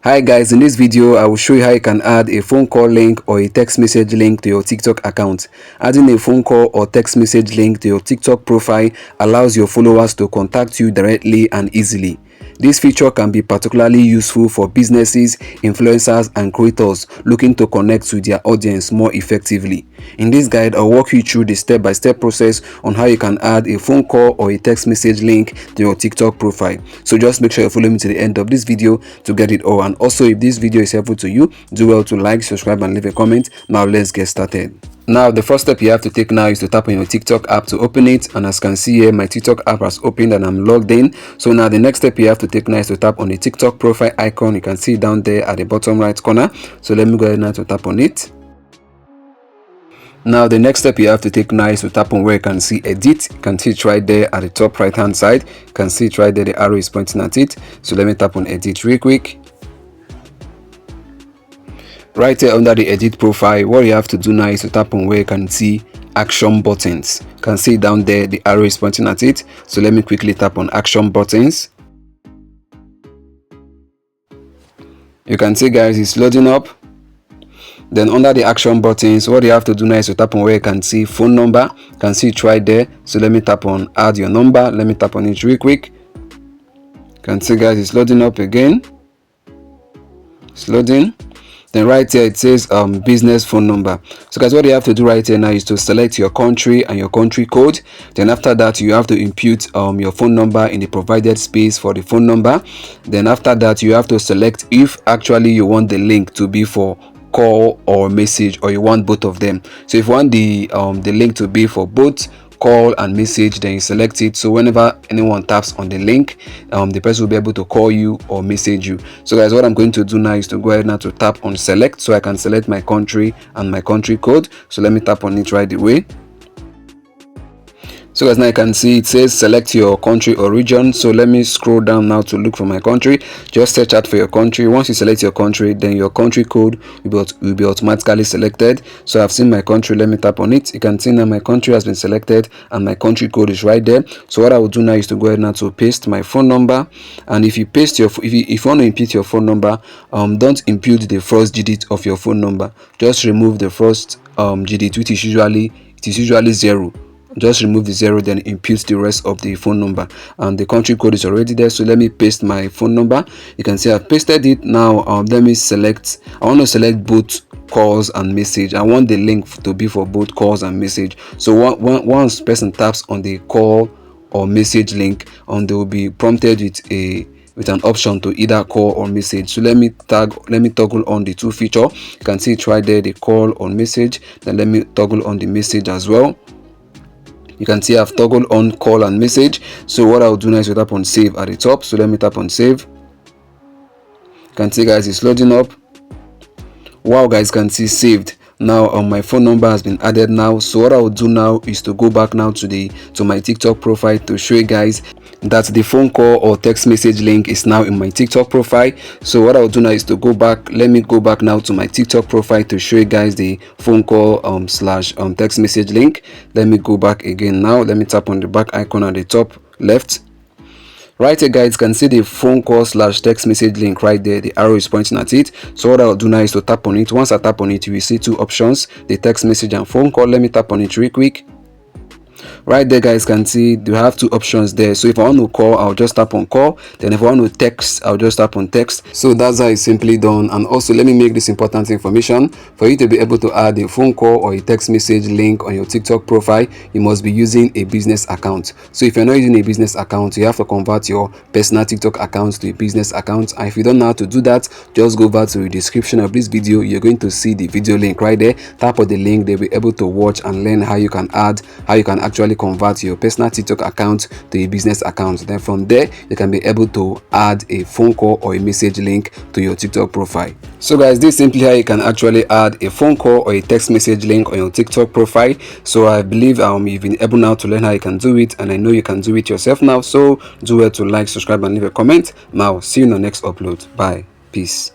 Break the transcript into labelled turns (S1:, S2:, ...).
S1: Hi guys, in this video I will show you how you can add a phone call link or a text message link to your TikTok account. Adding a phone call or text message link to your TikTok profile allows your followers to contact you directly and easily. This feature can be particularly useful for businesses, influencers, and creators looking to connect with their audience more effectively. In this guide, I'll walk you through the step-by-step process on how you can add a phone call or a text message link to your TikTok profile. So just make sure you follow me to the end of this video to get it all. And also, if this video is helpful to you, do well to like, subscribe, and leave a comment. Now let's get started. Now, the first step you have to take now is to tap on your TikTok app to open it. And as you can see here, my TikTok app has opened and I'm logged in. So now the next step you have to take now is to tap on the TikTok profile icon. You can see it down there at the bottom right corner. So let me go ahead now to tap on it. Now the next step you have to take now is to tap on where you can see edit. You can see it right there at the top right hand side. You can see it right there, the arrow is pointing at it. So let me tap on edit real quick. Right here under the edit profile, what you have to do now is to tap on where you can see action buttons. You can see down there the arrow is pointing at it. So let me quickly tap on action buttons. You can see guys, it's loading up. Then under the action buttons, what you have to do now is to tap on where you can see phone number. You can see it right there. So let me tap on add your number. Let me tap on it real quick. You can see guys, it's loading up again. It's loading. Then right here it says business phone number. So guys, what you have to do right here now is to select your country and your country code. Then after that you have to input your phone number in the provided space for the phone number. Then after that you have to select if actually you want the link to be for call or message, or you want both of them. So if you want the link to be for both call and message, then you select it. So whenever anyone taps on the link, the person will be able to call you or message you. So guys, what I'm going to do now is to go ahead now to tap on select, so I can select my country and my country code. So let me tap on it right away. So guys, now you can see it says select your country or region. So let me scroll down now to look for my country. Just search out for your country. Once you select your country, then your country code will be automatically selected. So I've seen my country. Let me tap on it. You can see now my country has been selected and my country code is right there. So what I will do now is to go ahead now to paste my phone number. And if you paste your if you want to input your phone number, don't input the first digit of your phone number. Just remove the first digit, which is usually 0. Just remove the 0, then input the rest of the phone number, and the country code is already there. So let me paste my phone number. You can see I've pasted it. Now let me select, I want to select both calls and message. I want the link to be for both calls and message. So once person taps on the call or message link, they will be prompted with an option to either call or message. So let me toggle on the two feature. You can see it right there, the call or message. Then let me toggle on the message as well. You can see I've toggled on call and message. So what I'll do now is to tap on save at the top. So let me tap on save. You can see guys, it's loading up. Wow guys, can see saved. Now my phone number has been added now. So what I will do now is to go back now to my TikTok profile to show you guys that the phone call or text message link is now in my TikTok profile. So what I'll do now is to go back. Let me go back now to my TikTok profile to show you guys the phone call slash text message link. Let me go back again now. Let me tap on the back icon at the top left. Right here guys, can see the phone call slash text message link right there. The arrow is pointing at it. So what I'll do now is to tap on it. Once I tap on it, you will see two options, the text message and phone call. Let me tap on it real quick. Right there guys, can see you have two options there. So if I want to call, I'll just tap on call. Then if I want to text, I'll just tap on text. So that's how it's simply done. And also let me make this important information: for you to be able to add a phone call or a text message link on your TikTok profile, you must be using a business account. So if you're not using a business account, you have to convert your personal TikTok account to a business account. And if you don't know how to do that, just go back to the description of this video. You're going to see the video link right there. Tap on the link. They'll be able to watch and learn how you can actually convert your personal TikTok account to a business account. Then from there you can be able to add a phone call or a message link to your TikTok profile. So guys, this is simply how you can actually add a phone call or a text message link on your TikTok profile. So I believe you've been able now to learn how you can do it, and I know you can do it yourself now. So do well to like, subscribe, and leave a comment. Now see you in the next upload. Bye, peace.